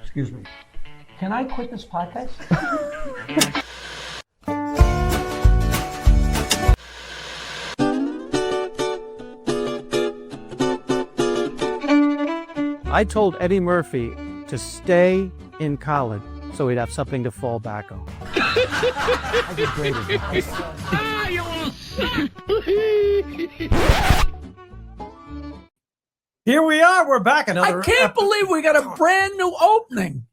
Excuse me. Can I quit this podcast? I told Eddie Murphy to stay in college so he'd have something to fall back on. I did great advice. Here we are. We're back. I can't believe we got a brand new opening.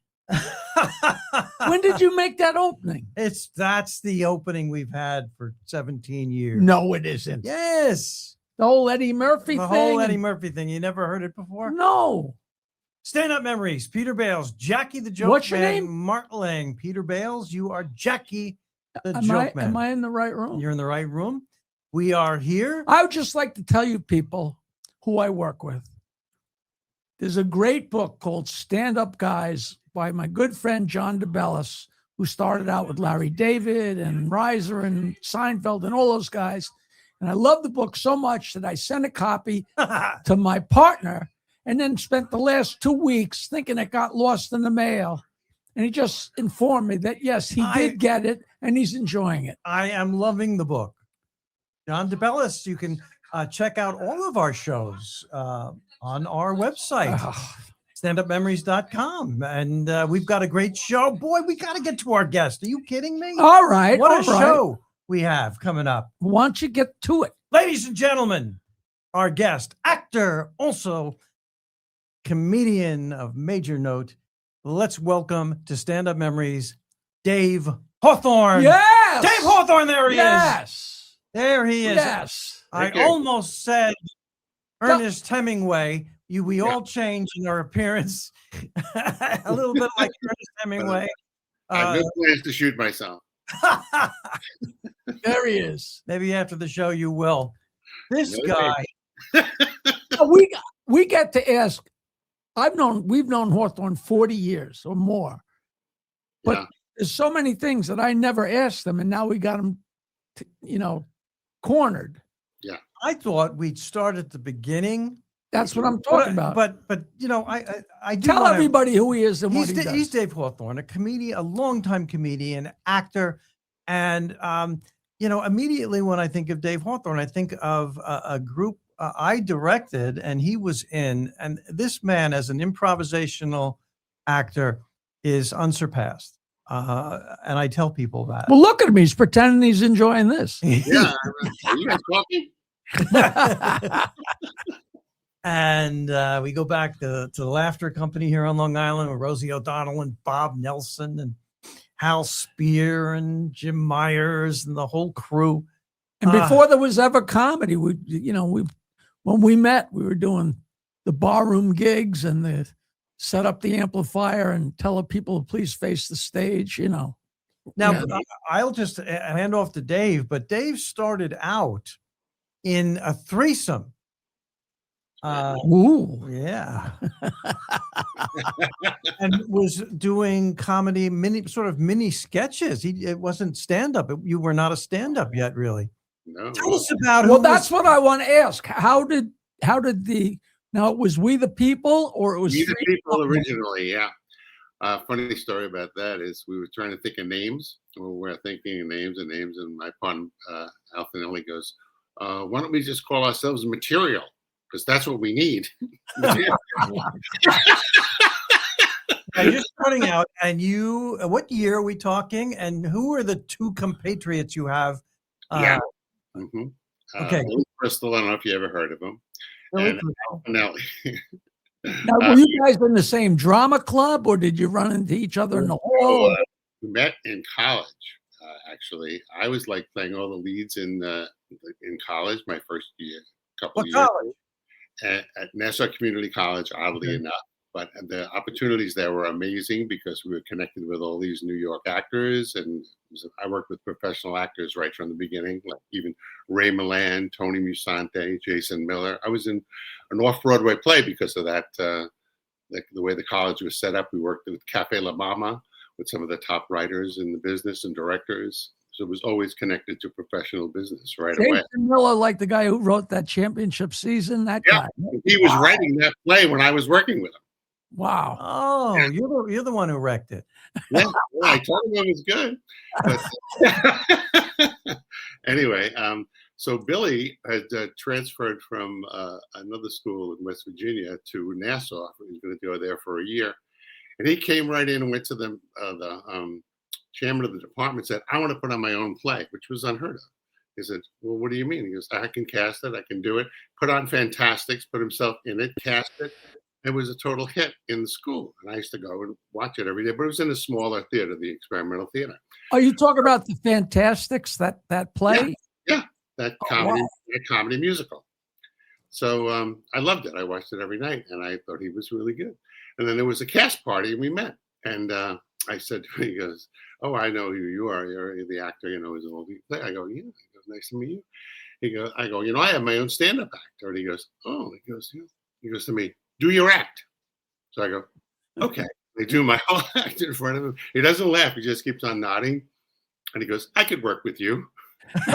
When did you make that opening? That's the opening we've had for 17 years. No, it isn't. Yes. The whole Eddie Murphy The thing. whole Eddie Murphy thing. You never heard it before? No. Stand-up memories. Peter Bales, Jackie the Joke What's your Man, name? Martling, Peter Bales. You are Jackie the Am Joke Man. Am I in the right room? You're in the right room. We are here. I would just like to tell you people who I work with. There's a great book called Stand Up Guys by my good friend John DeBellis, who started out with Larry David and Reiser and Seinfeld and all those guys. And I love the book so much that I sent a copy to my partner and then spent the last 2 weeks thinking it got lost in the mail. And he just informed me that, yes, he did get it and he's enjoying it. I am loving the book. John DeBellis, you can check out all of our shows on our website, standupmemories.com. And we've got a great show. Boy, we got to get to our guest. Are you kidding me? All right. What a show we have coming up. Why don't you get to it? Ladies and gentlemen, our guest, actor, also comedian of major note. Let's welcome to Stand Up Memories, Dave Hawthorne. Yes. Dave Hawthorne, there he is. Yes. There he is. Yes. I almost said Ernest Hemingway. We all change in our appearance. A little bit like Ernest Hemingway. I have no plans to shoot myself. There he is. Maybe after the show you will. This guy. We get to ask. We've known Hawthorne 40 years or more. But there's so many things that I never asked them, and now we got him, cornered. Yeah. I thought we'd start at the beginning. That's what I'm talking about. But I do tell everybody who he is and what he does. He's Dave Hawthorne, a comedian, a longtime comedian, actor, and immediately when I think of Dave Hawthorne, I think of a group I directed and he was in, and this man as an improvisational actor is unsurpassed. And I tell people that. Well, look at him. He's pretending he's enjoying this. Yeah. Are you guys talking? And we go back to the Laughter Company here on Long Island with Rosie O'Donnell and Bob Nelson and Hal Spear and Jim Myers and the whole crew. And before there was ever comedy, when we met, we were doing the barroom gigs and the set up the amplifier and tell the people to please face the stage, Now, I'll just hand off to Dave, but Dave started out in a threesome. Ooh. Yeah. And was doing comedy, mini sketches. It wasn't stand-up. You were not a stand-up yet, really. No. Tell us about Well, that's what I want to ask. How did it was We the People or it was We the People originally, yeah. Funny story about that is we were trying to think of names. We're thinking of names, and my partner, Al Finelli, goes, why don't we just call ourselves Material? Because that's what we need. Now you're starting out, and what year are we talking? And who are the two compatriots you have? Okay. Okay. Crystal, I don't know if you ever heard of him. And Al Finelli. Now, were you guys in the same drama club, or did you run into each other in the hall? We met in college. Actually, I was like playing all the leads in college. My first year, couple of years. What college? At Nassau Community College, oddly enough. But the opportunities there were amazing because we were connected with all these New York actors, and I worked with professional actors right from the beginning, like even Ray Milland, Tony Musante, Jason Miller. I was in an off-Broadway play because of that. The way the college was set up, we worked with Cafe La Mama with some of the top writers in the business and directors. So it was always connected to professional business right away. Jason Miller, like the guy who wrote that championship season, that guy. He was writing that play when I was working with him. Wow. Oh, you're the one who wrecked it. Yeah, I told him it was good. But anyway, so Billy had transferred from another school in West Virginia to Nassau. He was going to go there for a year. And he came right in and went to the chairman of the department and said, I want to put on my own play, which was unheard of. He said, well, what do you mean? He goes, I can cast it. I can do it. Put on Fantastics, put himself in it, cast it. It was a total hit in the school. And I used to go and watch it every day, but it was in a smaller theater, the Experimental Theater. Are you talking about the Fantastics, that play? Yeah, that comedy, wow. that comedy musical. So I loved it. I watched it every night, and I thought he was really good. And then there was a cast party, and we met. And I said, he goes, oh, I know who you are. You're the actor, who's an old play. I go, yeah. He goes, nice to meet you. I go, I have my own stand-up actor. And he goes, oh, he goes to me, do your act. So I go, okay. They do my whole act in front of him. He doesn't laugh. He just keeps on nodding. And he goes, I could work with you. So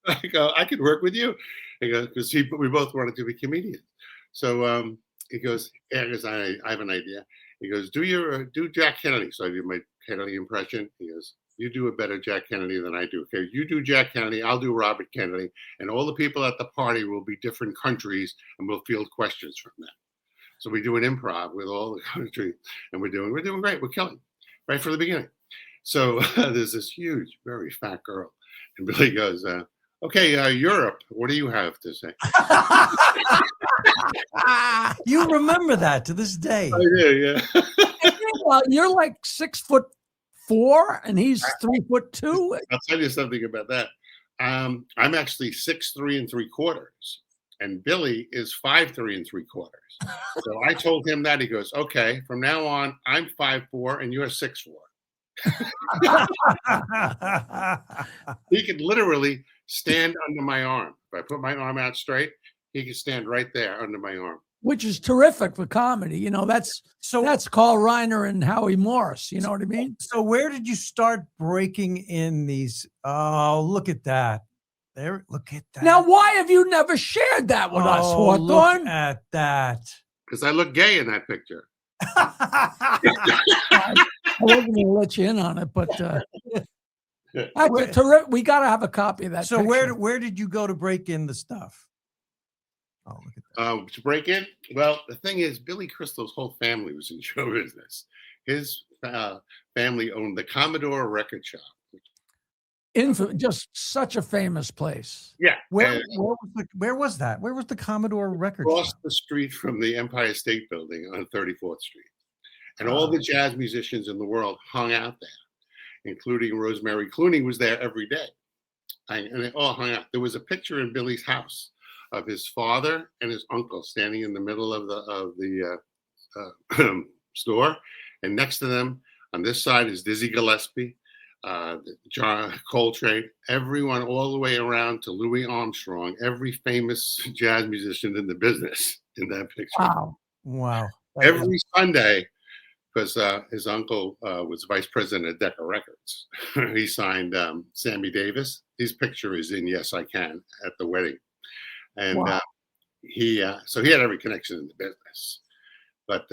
I go, I could work with you. He goes, because we both wanted to be comedians. So he goes, yeah, I have an idea. He goes, do Jack Kennedy. So I do my Kennedy impression. He goes, you do a better Jack Kennedy than I do. Okay, you do Jack Kennedy, I'll do Robert Kennedy, and all the people at the party will be different countries, and we'll field questions from them. So we do an improv with all the countries, and we're doing great. We're killing right from the beginning. So there's this huge, very fat girl, and Billy goes, okay, Europe, what do you have to say? You remember that to this day. I do, yeah. Well, you're like 6'4" and he's 3'2". I'll tell you something about that. I'm actually 6'3"3/4", and Billy is 5'3" 3/4". So I told him that. He goes, okay, from now on, I'm 5'4" and you're 6'4". He could literally stand under my arm. If I put my arm out straight, he could stand right there under my arm. Which is terrific for comedy. That's Carl Reiner and Howie Morris. You know what I mean? So where did you start breaking in these? Oh, look at that. There, look at that. Now, why have you never shared that with us, Hawthorne? Look at that. Because I look gay in that picture. I wasn't going to let you in on it, but that's terrific. We got to have a copy of that. So picture. where did you go to break in the stuff? Oh, look at that. To break in? Well, the thing is, Billy Crystal's whole family was in show business. His family owned the Commodore Record Shop. Just such a famous place. Yeah. Where was that? Where was the Commodore Record Across Shop? the street from the Empire State Building on 34th Street. And all the jazz musicians in the world hung out there, including Rosemary Clooney was there every day. And they all hung out. There was a picture in Billy's house of his father and his uncle standing in the middle of the store. And next to them, on this side, is Dizzy Gillespie, John Coltrane, everyone all the way around to Louis Armstrong, every famous jazz musician in the business in that picture. Wow. Every Sunday, because his uncle was vice president of Decca Records. He signed Sammy Davis. His picture is in Yes, I Can at the wedding. And so he had every connection in the business. But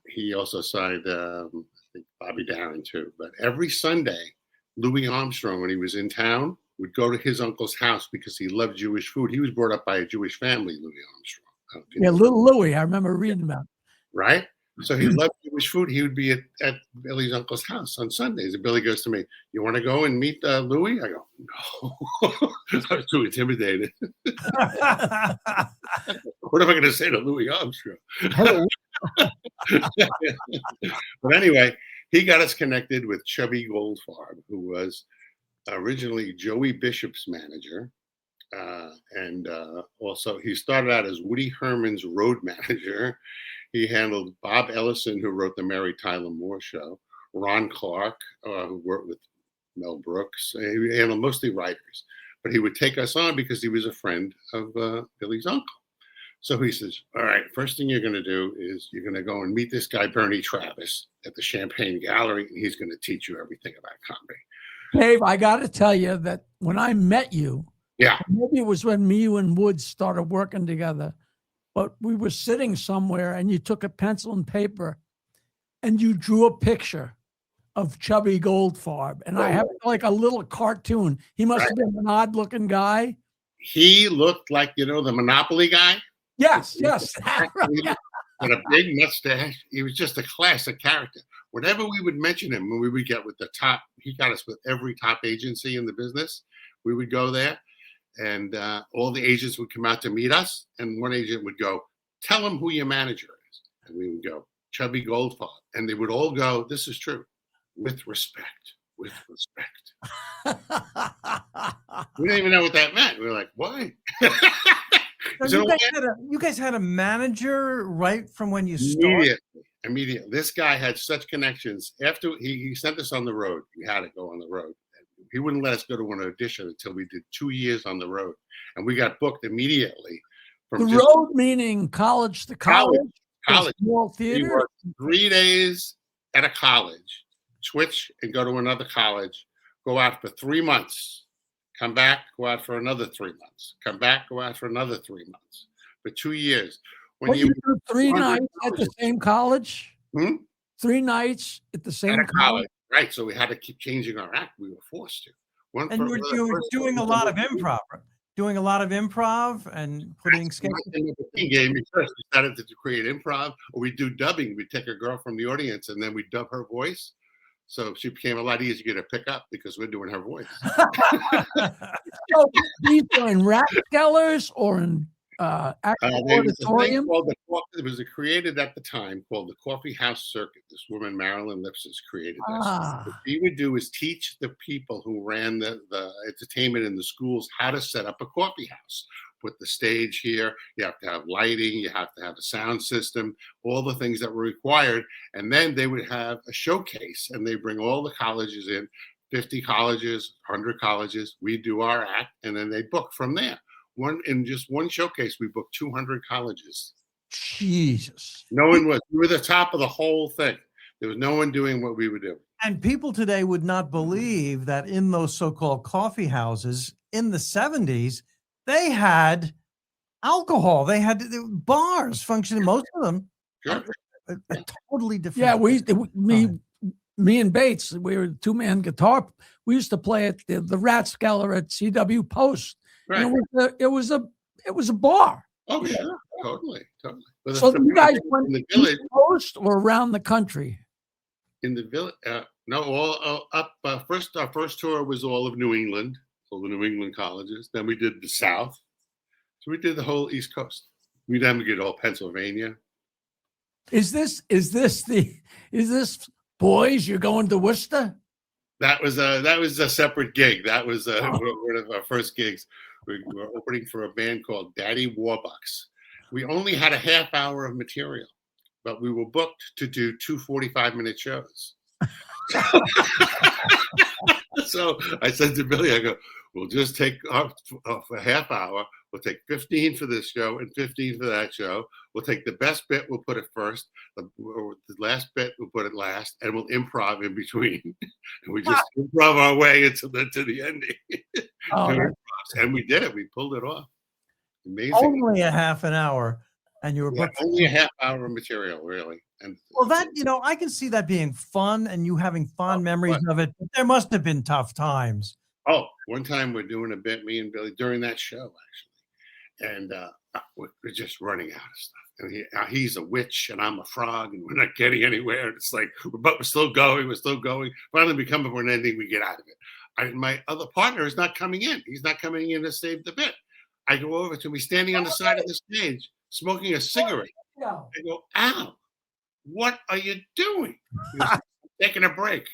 he also signed I think Bobby Darin too. But every Sunday, Louis Armstrong, when he was in town, would go to his uncle's house because he loved Jewish food. He was brought up by a Jewish family, Louis Armstrong. Yeah, little Louis. I remember reading about it. Right? So he loved Jewish food. He would be at Billy's uncle's house on Sundays. And Billy goes to me, you want to go and meet Louis? I go, no. I was too intimidated. What am I going to say to Louis Armstrong? But anyway, he got us connected with Chubby Goldfarb, who was originally Joey Bishop's manager. And also he started out as Woody Herman's road manager. He handled Bob Ellison, who wrote the Mary Tyler Moore Show, Ron Clark, who worked with Mel Brooks. He handled mostly writers, but he would take us on because he was a friend of Billy's uncle. So he says, all right, first thing you're going to do is you're going to go and meet this guy, Bernie Travis, at the Champagne Gallery, and he's going to teach you everything about comedy. Dave, I got to tell you that when I met you, yeah, maybe it was when me and Woods started working together, but we were sitting somewhere and you took a pencil and paper and you drew a picture of Chubby Goldfarb. And I have like a little cartoon. He must have been an odd looking guy. He looked like, the Monopoly guy. Yes. With a big mustache. He was just a classic character. Whenever we would mention him, when we would get with the top, he got us with every top agency in the business. We would go there, and all the agents would come out to meet us. And one agent would go, "Tell him who your manager is." And we would go, "Chubby Goldfarb." And they would all go, "This is true. With respect. With respect." We didn't even know what that meant. We were like, "Why?" So you guys had a manager right from when you started? Immediately. This guy had such connections. After he sent us on the road, we had to go on the road. He wouldn't let us go to an audition until we did 2 years on the road. And we got booked immediately. The road meaning college to college? College. Small theater? We worked 3 days at a college, switch and go to another college, go out for 3 months, come back, go out for another 3 months, come back, go out for another 3 months, for 2 years. When you do 3 nights at the same college? 3 nights at the same college? Right. So we had to keep changing our act. We were forced to. And you were doing a lot of improv. Doing a lot of improv and putting sketches. We started to create improv, or we do dubbing. We take a girl from the audience and then we dub her voice. So she became a lot easier to pick up because we're doing her voice. So these are in Rathskellers or in auditorium? It was created at the time called the Coffee House Circuit. This woman, Marilyn Lipsis, created this. What she would do is teach the people who ran the entertainment in the schools how to set up a coffee house. Put the stage here. You have to have lighting. You have to have a sound system, all the things that were required. And then they would have a showcase, and they bring all the colleges in, 50 colleges, 100 colleges. We do our act, and then they book from there. In just one showcase, we booked 200 colleges. Jesus. We were the top of the whole thing. There was no one doing what we were doing. And people today would not believe that in those so-called coffee houses in the 70s, they had alcohol. They had bars functioning, most of them. Sure. A totally different. Yeah, me and Bates, we were 2-man guitar. We used to play at the Rathskeller at CW Post. Right. It was a bar. Oh, yeah, totally. So you guys went in the village, Post or around the country? In the village, no, all up. First, our first tour was all of New England, all the New England colleges. Then we did the South. So we did the whole East Coast. We then did all Pennsylvania. Is this boys? You're going to Worcester? That was a separate gig. That was one of our first gigs. We were opening for a band called Daddy Warbucks. We only had a half hour of material, but we were booked to do 2 45-minute shows. So I said to Billy, I go, we'll just take off a half hour. We'll take 15 for this show and 15 for that show. We'll take the best bit, we'll put it first. The last bit, we'll put it last, and we'll improv in between. And we just improv our way to the ending. And we did it. We pulled it off. Amazing. Only a half an hour, and you were booked. Only a half hour of material, really. And well, that I can see that being fun and you having fond memories of it. But there must have been tough times. Oh, one time we're doing a bit, me and Billy, during that show, actually. And we're just running out of stuff. And he's a witch and I'm a frog and we're not getting anywhere. And it's like, but we're still going. Finally, we come up with an ending, we get out of it. My other partner is not coming in. He's not coming in to save the bit. I go over to him. He's standing on the side of the stage, smoking a cigarette. I go, Al, what are you doing? He goes, taking a break.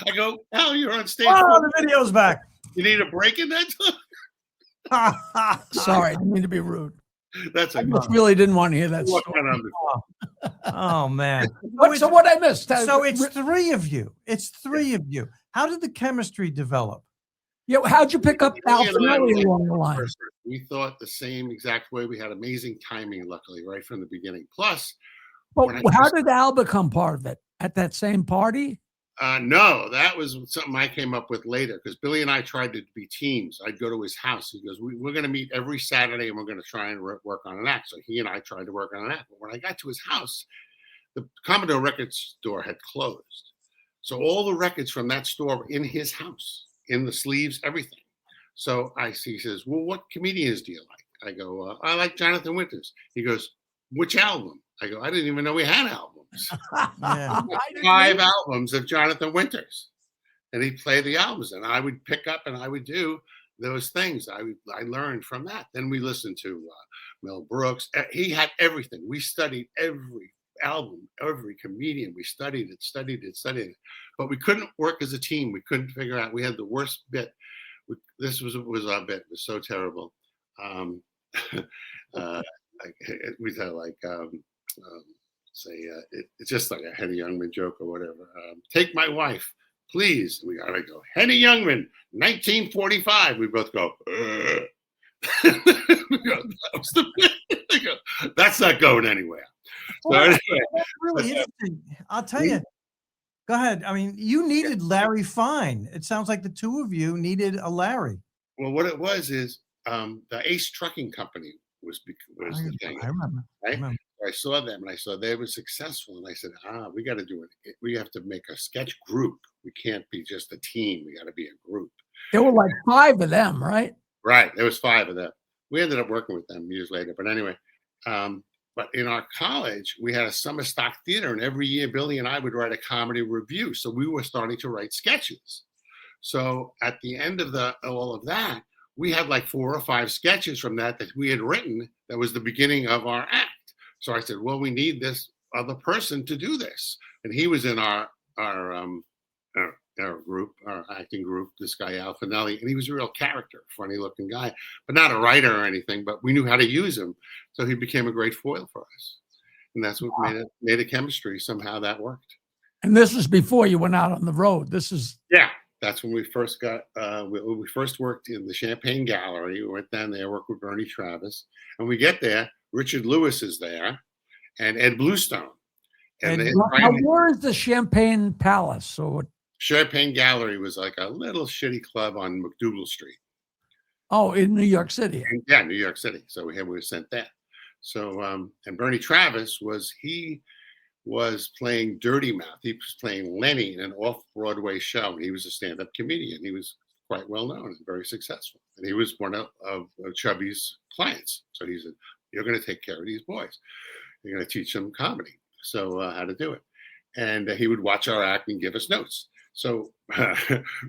I go, Al, you're on stage. Oh, the video's back. You need a break in that time? Sorry, I didn't mean to be rude. That's I just really didn't want to hear that story. Oh man. So what I missed? So it's 3 of you. It's 3 of you. How did the chemistry develop? Yeah, how'd you pick up Al Finelli along the line? We thought the same exact way. We had amazing timing, luckily, right from the beginning. Plus, how did Al become part of it? At that same party? No, that was something I came up with later because Billy and I tried to be teams. I'd go to his house. He goes, we're going to meet every Saturday and we're going to try and work on an act. So he and I tried to work on an act. But when I got to his house, the Commodore record store had closed. So all the records from that store were in his house, in the sleeves, everything. So he says, well, what comedians do you like? I go, I like Jonathan Winters. He goes, which album? I go, I didn't even know we had albums. Yeah. 5 albums of Jonathan Winters. And he'd play the albums and I would pick up and I would do those things. I learned from that. Then we listened to Mel Brooks. He had everything. We studied every album, every comedian. We studied it. But we couldn't work as a team. We couldn't figure out. We had the worst bit. This was our bit. It was so terrible. We thought like, it's just like a Henny Youngman joke or whatever. Take my wife, please. We gotta go. Henny Youngman, 1945. We both go. We go, that's not going anywhere. So anyway, That's really interesting. I'll tell you. Go ahead. I mean, you needed Larry Fine. It sounds like the two of you needed a Larry. well, what it was is the Ace Trucking Company was the thing. I remember. Right? I saw them and I saw they were successful. And I said, we got to do it. We have to make a sketch group. We can't be just a team. We got to be a group. There were like 5 of them, right? Right. There was 5 of them. We ended up working with them years later. But anyway, but in our college, we had a summer stock theater. And every year, Billy and I would write a comedy review. So we were starting to write sketches. So at the end of all of that, we had like 4 or 5 sketches from that we had written. That was the beginning of our act. So I said, well, we need this other person to do this. And he was in our group, our acting group, this guy, Al Finelli, and he was a real character, funny looking guy, but not a writer or anything, but we knew how to use him. So he became a great foil for us. And that's what made a chemistry. Somehow that worked. And this was before you went out on the road. Yeah. That's when we first got, we first worked in the Champagne Gallery. We went down there, worked with Bernie Travis. And we get there, Richard Lewis is there and Ed Bluestone. And now, where is the Champagne Palace? So Champagne Gallery was like a little shitty club on McDougal Street. Oh, in New York City. Yeah, New York City. So we were sent there. So, and Bernie Travis was playing Dirty Mouth. He was playing Lenny in an off-Broadway show. He was a stand-up comedian. He was quite well known and very successful. And he was one of Chubby's clients. So he said, you're going to take care of these boys. You're going to teach them comedy. So how to do it. And he would watch our act and give us notes. So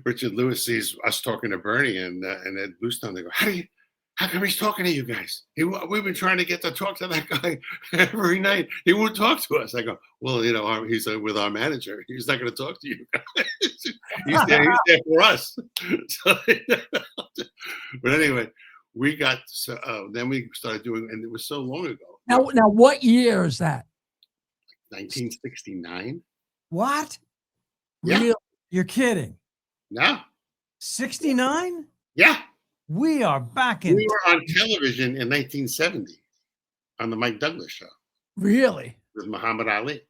Richard Lewis sees us talking to Bernie and Ed Bluestone. They go, how come he's talking to you guys? We've been trying to get to talk to that guy every night. He won't talk to us. I go, well, he's with our manager. He's not going to talk to you guys. he's there for us. So, but anyway, we got, then we started doing, and it was so long ago. Now what year is that? 1969. What? Yeah. Really? You're kidding. No. 69? Yeah. We are back in. We were on television in 1970 on the Mike Douglas show. Really? With Muhammad Ali.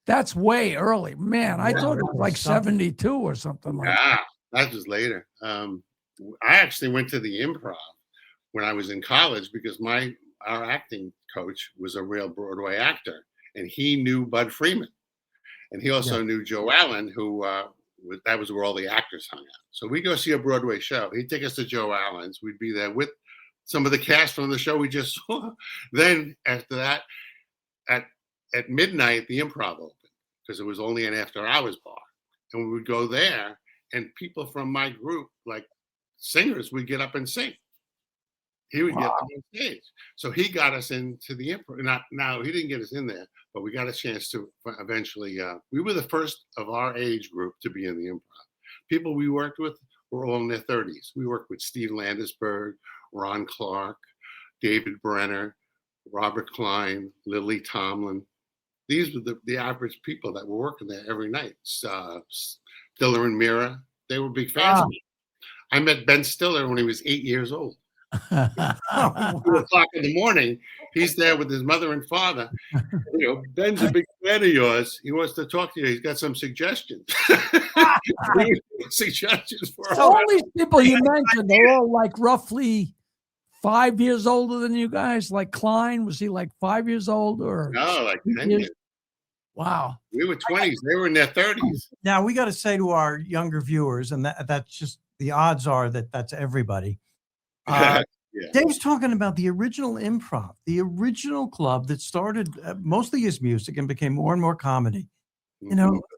That's way early. Man, I thought it was like 72 or something like that. That was later. I actually went to the Improv when I was in college because our acting coach was a real Broadway actor, and he knew Bud Freeman. And he also knew Joe Allen, who that was where all the actors hung out. So we go see a Broadway show. He'd take us to Joe Allen's. We'd be there with some of the cast from the show we just saw. Then after that, at midnight, the Improv opened because it was only an after-hours bar. And we would go there, and people from my group, like singers, would get up and sing. He would get on stage. So he got us into the Improv. Now, he didn't get us in there, but we got a chance to eventually. We were the first of our age group to be in the Improv. People we worked with were all in their 30s. We worked with Steve Landesberg, Ron Clark, David Brenner, Robert Klein, Lily Tomlin. These were the average people that were working there every night. Stiller and Mira, they were big fans of me. I met Ben Stiller when he was 8 years old. 2 o'clock in the morning. He's there with his mother and father. Ben's a big fan of yours. He wants to talk to you. He's got some suggestions. Suggestions for So all these people you mentioned, they're all like roughly 5 years older than you guys. Like Klein, was he like 5 years old or? No, like 10 years? years. Wow. We were 20s. They were in their 30s. Now we got to say to our younger viewers, and that's just the odds are that that's everybody. Yeah. Dave's talking about the original improv, the original club that started mostly as music and became more and more comedy.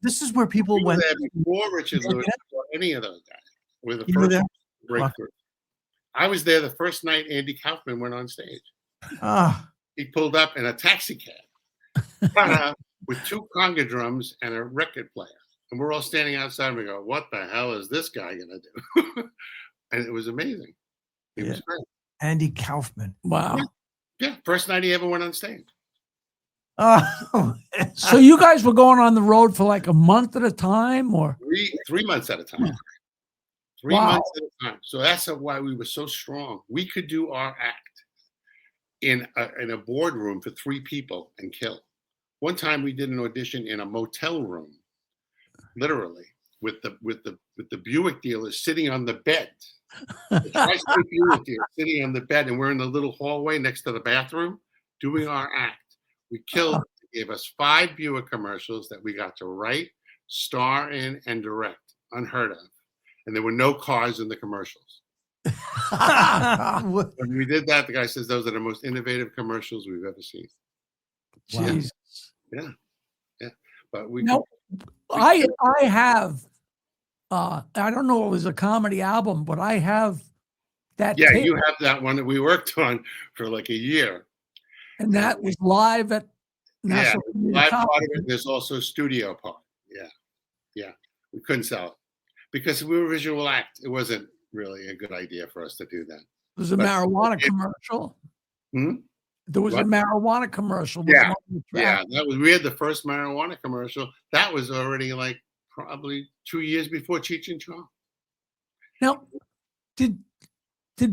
This is where people went there before Richard Lewis or any of those guys. Were the You were first there? breakthrough. I was there the first night Andy Kaufman went on stage. Ah, He pulled up in a taxi cab with 2 conga drums and a record player. And we're all standing outside and we go, what the hell is this guy going to do? And it was amazing. It was great. Andy Kaufman. Wow. Yeah, first night he ever went on stage. Oh, So you guys were going on the road for like a month at a time, or? 3 months at a time. Three Wow. months at a time. So that's why we were so strong. We could do our act in a boardroom for 3 people and kill. One time we did an audition in a motel room, literally, with the Buick dealer sitting on the bed. The tri-state Buick dealer sitting on the bed, and we're in the little hallway next to the bathroom doing our act. We killed. They gave us 5 Buick commercials that we got to write, star in, and direct. Unheard of. And there were no cars in the commercials. When we did that, the guy says those are the most innovative commercials we've ever seen. Jesus. Yeah. But we No, I have. I don't know if it was a comedy album, but I have that. Yeah, tape, you have that one that we worked on for like a year. and that was live at National Community Live part College. of it. There's also studio part. Yeah. We couldn't sell it because we were a visual act. It wasn't really a good idea for us to do that. There was a marijuana commercial. There was a What? marijuana commercial. with Yeah. one of the Yeah, tracks. we had the first marijuana commercial. That was already like probably 2 years before Cheech and Chong. Now, did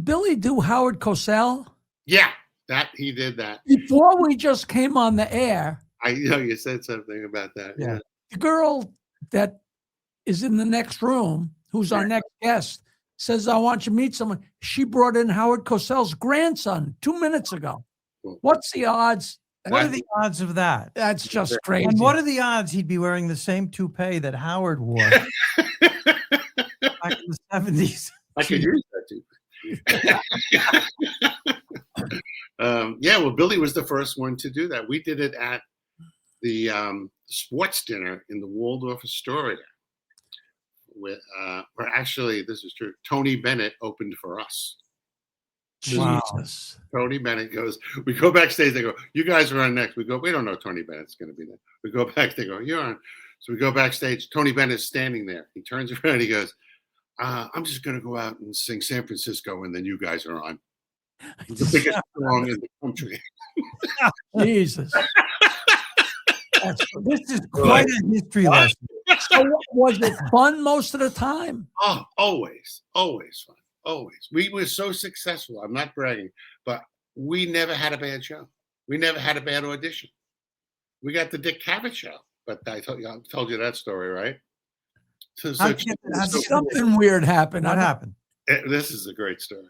Billy do Howard Cosell? Yeah, that he did that. Before we just came on the air, I know you said something about that. Yeah. the girl that is in the next room, who's our next guest, says, I want you to meet someone. She brought in Howard Cosell's grandson 2 minutes ago. What's the odds? what are the odds of that? That's just crazy. And what are the odds he'd be wearing the same toupee that Howard wore back in the 70s? I could use that too. Yeah, well, Billy was the first one to do that. We did it at the sports dinner in the Waldorf Astoria. Where actually, this is true, Tony Bennett opened for us. Jesus. Tony Bennett goes, we go backstage, they go, you guys are on next. We go, we don't know Tony Bennett's going to be there. We go back, they go, you're on. So we go backstage, Tony Bennett's standing there. He turns around, he goes, I'm just going to go out and sing San Francisco, and then you guys are on. The biggest song in the country. Jesus. This is quite a history lesson. So was it fun most of the time? Oh, always fun. Always. We were so successful. I'm not bragging, but we never had a bad show. We never had a bad audition. We got the Dick Cavett show, but I told you that story, right? Something weird happened. What happened? This is a great story.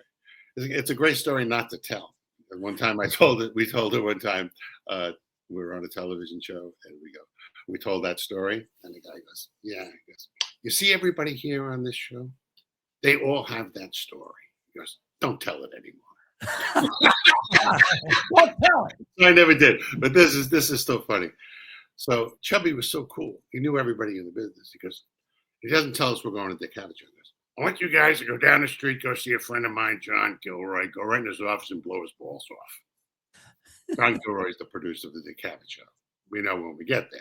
It's a great story not to tell. And one time we told it one time. We were on a television show, and we told that story, and the guy goes, yeah. He goes, you see everybody here on this show? They all have that story. He goes, don't tell it anymore. Don't tell it. I never did, but this is still funny. So Chubby was so cool. He knew everybody in the business. He goes, he doesn't tell us we're going to Dick Cavett. He goes, I want you guys to go down the street, go see a friend of mine, John Gilroy. Go right in his office and blow his balls off. John Gilroy is the producer of the Dick Cavett show. We know when we get there.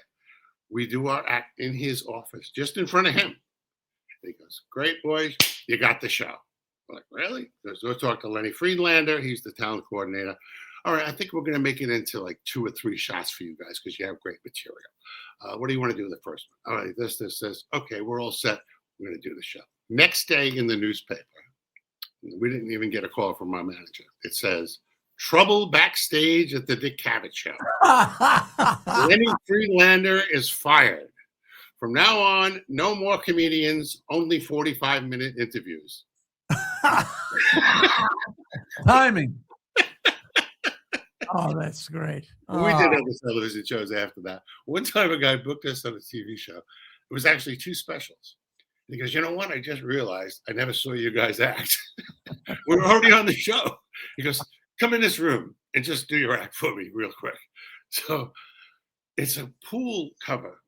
We do our act in his office, just in front of him. And he goes, great, boys, you got the show. We're like, really? We'll talk to Lenny Friedlander. He's the talent coordinator. All right, I think we're going to make it into like 2 or 3 shots for you guys because you have great material. What do you want to do in the first one? All right, this. Okay, we're all set. We're going to do the show. Next day in the newspaper, We didn't even get a call from our manager. It says, trouble backstage at the Dick Cavett show. Lenny Friedlander is fired. From now on, no more comedians, only 45-minute interviews. Timing. Oh, that's great. We did other television shows after that. One time a guy booked us on a TV show. It was actually 2 specials. He goes, you know what? I just realized I never saw you guys act. We were already on the show. He goes, come in this room and just do your act for me real quick. So it's a pool cover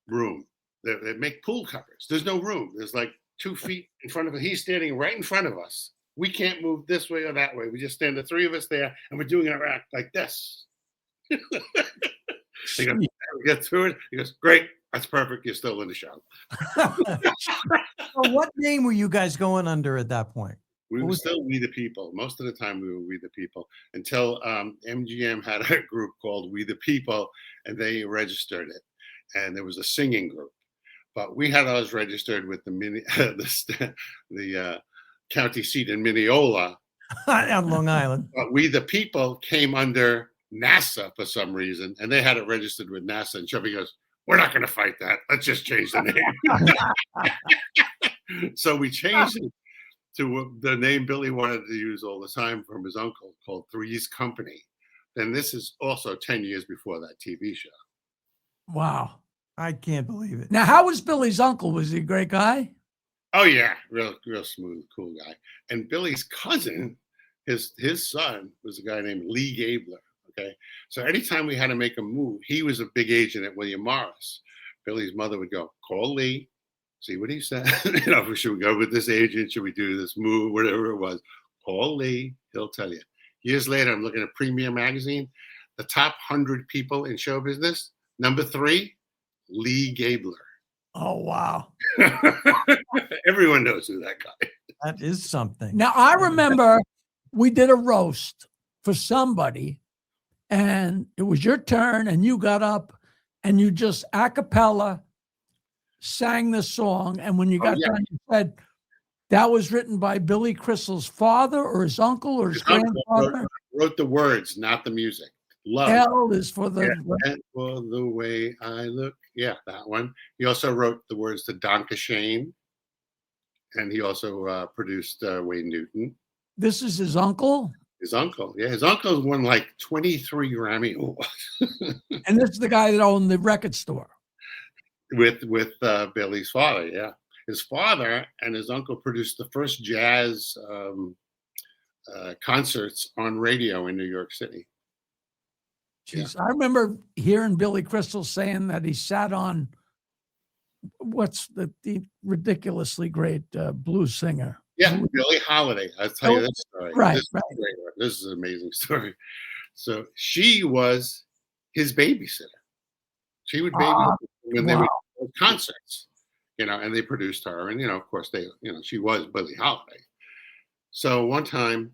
room. They make pool covers. There's no room. There's like 2 feet in front of us. He's standing right in front of us. We can't move this way or that way. We just stand, the 3 of us there, and we're doing our act like this. He goes, we get through it. He goes, great. That's perfect. You're still in the show. So what name were you guys going under at that point? We were still We the People. Most of the time we were We the People until MGM had a group called We the People, and they registered it. And there was a singing group. But we had ours registered with the county seat in Mineola. On Long Island. But We the People came under NASA for some reason, and they had it registered with NASA. And Chubby goes, we're not going to fight that. Let's just change the name. So we changed it to the name Billy wanted to use all the time from his uncle, called Three's Company. And this is also 10 years before that TV show. Wow. I can't believe it. Now, how was Billy's uncle? Was he a great guy? Oh yeah, real smooth, cool guy. And Billy's cousin, his son, was a guy named Lee Gabler. Okay, so anytime we had to make a move, he was a big agent at William Morris. Billy's mother would go, call Lee, see what he said. Should we go with this agent? Should we do this move? Whatever it was, call Lee. He'll tell you. Years later, I'm looking at Premiere Magazine. The top 100 people in show business. Number 3, Lee Gabler. Oh, wow. Everyone knows who that guy is. That is something. Now, I remember we did a roast for somebody, and it was your turn, and you got up and you just a cappella sang the song. And when you got done, you said that was written by Billy Crystal's father or his uncle or his grandfather. Wrote the words, not the music. Love. L is for the for the way I look. Yeah, that one. He also wrote the words to Donka Shane, and he also produced Wayne Newton. This is his uncle? His uncle. Yeah, his uncle's won like 23 Grammy Awards. And this is the guy that owned the record store. With Billy's father, yeah. His father and his uncle produced the first jazz concerts on radio in New York City. Jeez, yeah. I remember hearing Billy Crystal saying that he sat on what's the ridiculously great blues singer. Yeah, Billie Holiday. I'll tell you this story. Right, This is an amazing story. So she was his babysitter. She would babysit when they would go to concerts, and they produced her. And, of course, she was Billie Holiday. So one time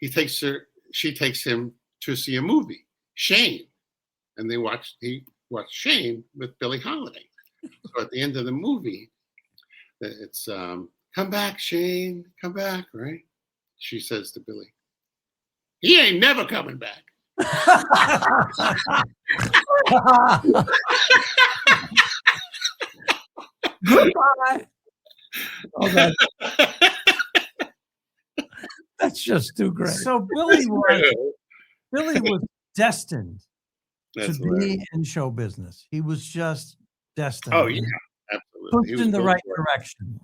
she takes him to see a movie. Shane, and he watched Shane with Billie Holiday. So at the end of the movie, it's come back, Shane, come back, right? She says to Billy, he ain't never coming back. Goodbye. Oh, that's just too great. So Billy was destined to be in show business. He was just destined. Oh, yeah, absolutely. Pushed in the right direction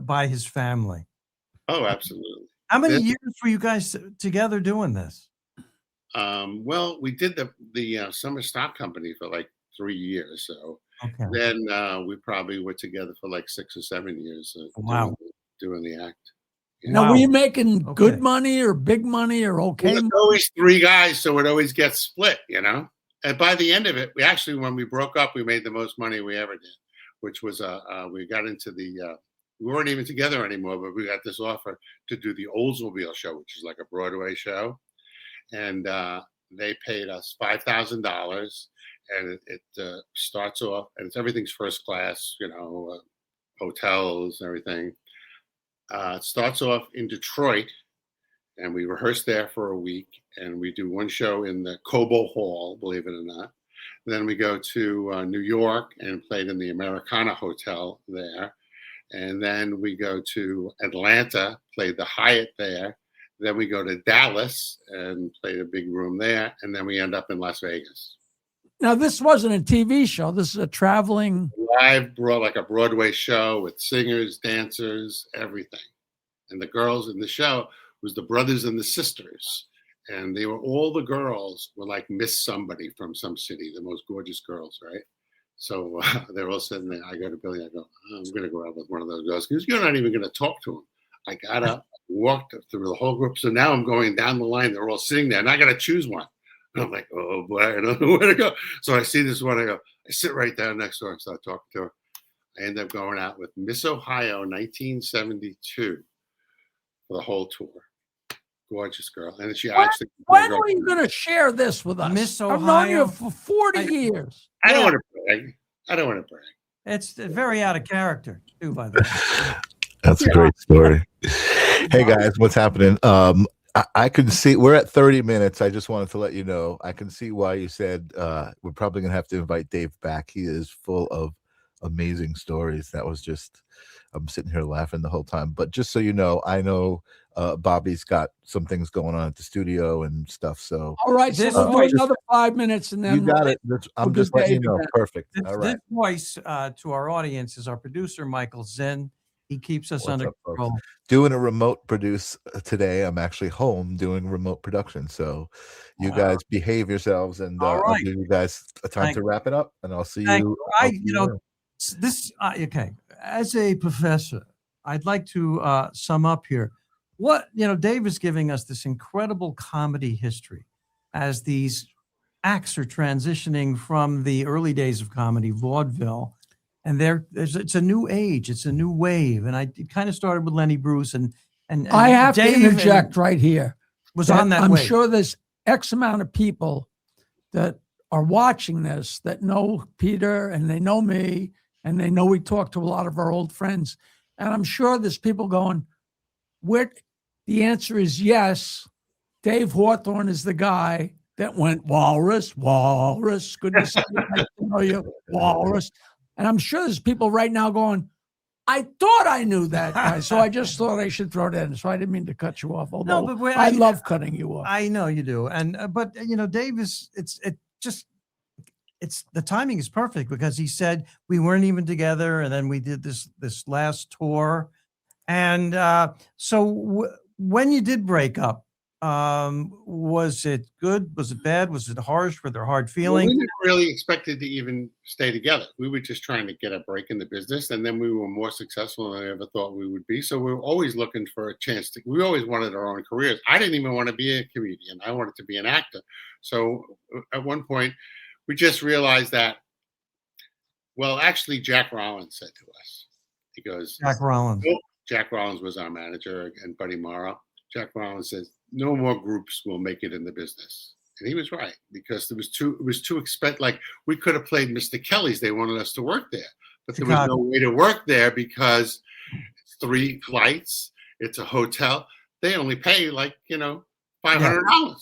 by his family. Oh, absolutely. How many years were you guys together doing this? Well, we did the summer stock company for like 3 years. So then we probably were together for like 6 or 7 years. Doing the act. Now, were you making good money or big money or okay? There's always 3 guys, so it always gets split, And by the end of it, when we broke up, we made the most money we ever did, which was we got into we weren't even together anymore, but we got this offer to do the Oldsmobile show, which is like a Broadway show, and they paid us $5,000, and it starts off, and everything's first class, hotels and everything. It starts off in Detroit, and we rehearse there for a week, and we do one show in the Cobo Hall, believe it or not. Then we go to New York and played in the Americana Hotel there. And then we go to Atlanta, played the Hyatt there. Then we go to Dallas and played a big room there. And then we end up in Las Vegas. Now, this wasn't a TV show. This is a traveling Live, like a Broadway show with singers, dancers, everything. And the girls in the show was the brothers and the sisters. And they were all the girls were like Miss Somebody from some city, the most gorgeous girls, right? So they're all sitting there. I go to Billy. I go, I'm going to go out with one of those girls because you're not even going to talk to him. I got up, walked through the whole group. So now I'm going down the line. They're all sitting there, and I got to choose one. And I'm like, oh boy, I don't know where to go. So I see this one. I go, I sit right down next to her and start talking to her. I end up going out with Miss Ohio 1972 for the whole tour. Gorgeous girl. And she actually. When are you going to share this with us? Miss I've known you Ohio. for 40 years. I don't want to brag. I don't want to brag. It's very out of character, too, by the way. That's a great story. Hey guys, what's happening? I can see we're at 30 minutes. I just wanted to let you know. I can see why you said we're probably gonna have to invite Dave back. He is full of amazing stories. That was just I'm sitting here laughing the whole time. But just so you know, I know Bobby's got some things going on at the studio and stuff. So All right, so This we'll wait voice- another 5 minutes and then you got it. I'm do just letting you Dave know. again. Perfect. This, All right. this voice to our audience is our producer, Michael Zinn. He keeps us What's under up, folks? control. Doing a remote produce today. I'm actually home doing remote production. So you guys behave yourselves, and All I'll right. give you guys a time Thank to wrap it up, and I'll see Thank you. I, I'll see you know, there. this okay. As a professor, I'd like to sum up here. What Dave is giving us this incredible comedy history as these acts are transitioning from the early days of comedy, vaudeville, and it's a new age, it's a new wave, and it kind of started with Lenny Bruce and I have Dave to interject right here. was on that I'm wave. sure there's X amount of people that are watching this that know Peter and they know me and they know we talk to a lot of our old friends. And I'm sure there's people going, where the answer is yes. Dave Hawthorne is the guy that went walrus, good to see you, nice to know you, walrus. And I'm sure there's people right now going, I thought I knew that guy, so I just thought I should throw that in. So I didn't mean to cut you off, although I love cutting you off. I know you do, and but Dave is it's the timing is perfect because he said we weren't even together, and then we did this last tour, and so when you did break up, was it good? Was it bad? Was it harsh? Were there hard feelings? Well, we never really expected to even stay together. We were just trying to get a break in the business, and then we were more successful than I ever thought we would be. So we were always looking for a chance to. We always wanted our own careers. I didn't even want to be a comedian. I wanted to be an actor. So at one point, we just realized that. Well, actually, Jack Rollins said to us, he goes, Jack Rollins. Jack Rollins was our manager, and Buddy Morrow. Jack Rollins says, no more groups will make it in the business. And he was right, because it was too expensive. Like, we could have played Mr. Kelly's. They wanted us to work there, but there was no way to work there because it's 3 flights. It's a hotel. They only pay like, $500.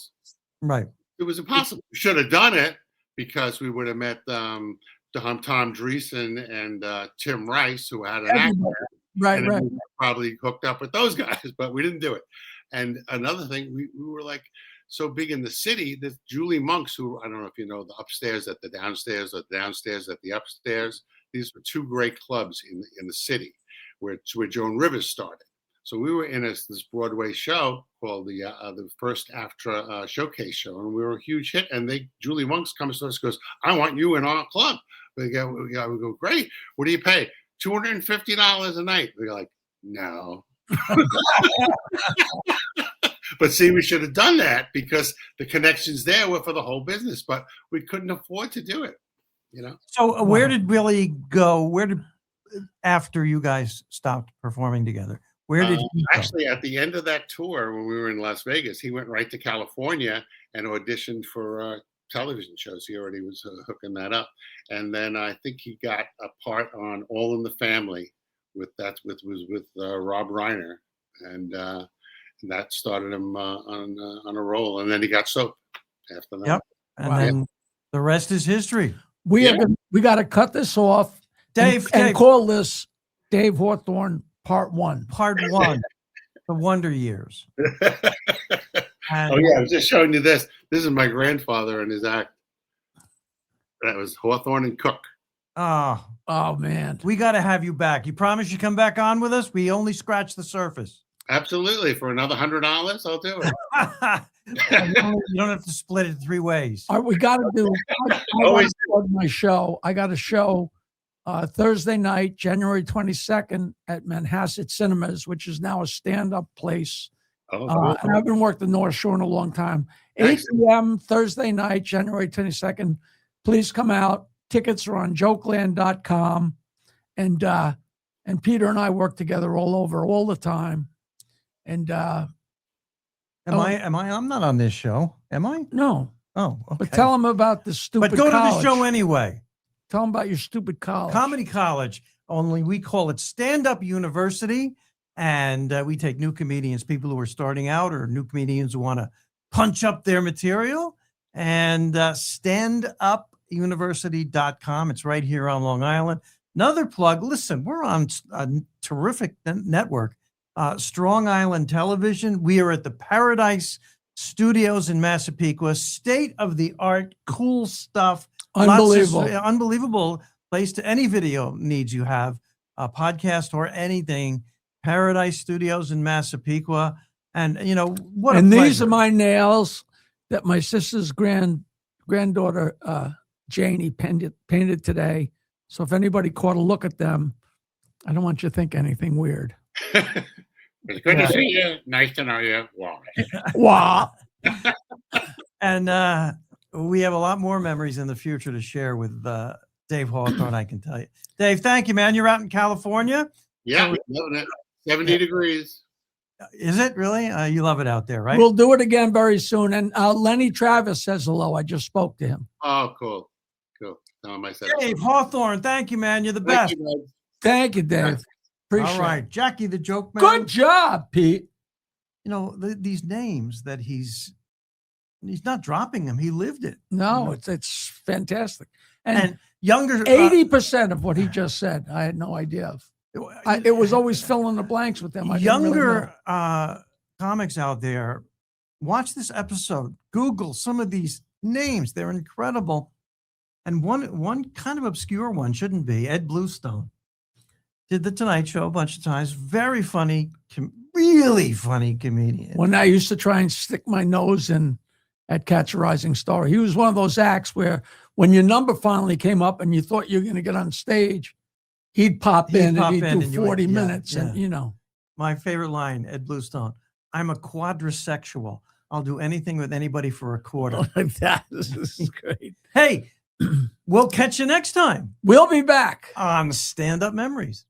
Right. It was impossible. We should have done it because we would have met Tom Dreesen and Tim Rice, who had an actor. Right. We probably hooked up with those guys, but we didn't do it. And another thing, we were like so big in the city that Julie Monks, who I don't know if you know, the upstairs at the downstairs or downstairs at the upstairs. These were 2 great clubs in the city where Joan Rivers started. So we were in this Broadway show called the First AFTRA Showcase Show, and we were a huge hit. And Julie Monks comes to us and goes, I want you in our club. We go, great. What do you pay? $250 a night. We're like, no. But see, we should have done that because the connections there were for the whole business, but we couldn't afford to do it, So where did Billy go? After you guys stopped performing together, where did he go? Actually, at the end of that tour, when we were in Las Vegas, he went right to California and auditioned for television shows. He already was hooking that up. And then I think he got a part on All in the Family with Rob Reiner, and that started him on a roll. And then he got soap after that. Yep. And Wow. then the rest is history. We got to cut this off, Dave, and call this Dave Hawthorne Part 1. Part 1, the Wonder Years. And, Oh yeah, I was just showing you this. This is my grandfather and his act. That was Hawthorne and Cook. Oh, Man, we got to have you back. You promise you come back on with us? We only scratched the surface. Absolutely, for another $100, I'll do it. You don't have to split it 3 ways. all right, we got to do. I Always. plug my show. I got a show Thursday night, January 22nd at Manhasset Cinemas, which is now a stand-up place. Oh, cool. And I've been working the North Shore in a long time. 8 p.m. Thursday night, January 22nd. Please come out. Tickets are on jokeland.com. And Peter and I work together all the time. And Am I? I'm not on this show. Am I? no, Oh, okay. but tell them about the stupid But go college. to the show anyway. Tell them about your stupid college. Comedy College. Only we call it Stand Up University. And we take new comedians, people who are starting out, or new comedians who want to punch up their material. And standupuniversity.com. It's right here on Long Island. Another plug. Listen, we're on a terrific network. Strong Island Television. We are at the Paradise Studios in Massapequa. State of the art, cool stuff. Unbelievable. Unbelievable place to any video needs you have, a podcast or anything. Paradise Studios in Massapequa. And, you know, what and a these pleasure. are my nails that my sister's granddaughter, Janie, painted today. So if anybody caught a look at them, I don't want you to think anything weird. It's good to see you. Nice to know you. Wow. Wow. And we have a lot more memories in the future to share with Dave Hawthorne, I can tell you. Dave, thank you, man. You're out in California. Yeah, loving it. 70 degrees. Is it really? You love it out there, right? We'll do it again very soon. And Lenny Travis says hello. I just spoke to him. Oh, cool. Tell him I said Dave Hawthorne, thank you, man. You're the Thank best. you, guys. Thank you, Dave. Appreciate All right. it. Jackie the Joke Man. Good job, Pete. You know, these names that he's not dropping them. He lived it. No, it's fantastic. And younger 80% of what he just said, I had no idea of. It was always fill in the blanks with them. I didn't really younger know. comics out there, watch this episode. Google some of these names. They're incredible. And one kind of obscure one, shouldn't be, Ed Bluestone. Did the Tonight Show a bunch of times. Very funny, really funny comedian. When I used to try and stick my nose in at Catch a Rising Star, he was one of those acts where when your number finally came up and you thought you were going to get on stage, he'd pop in and he'd do 40 minutes. And, you know. My favorite line, Ed Bluestone, I'm a quadrisexual. I'll do anything with anybody for a quarter. This is great. Hey, we'll catch you next time We'll be back. on Stand Up Memories.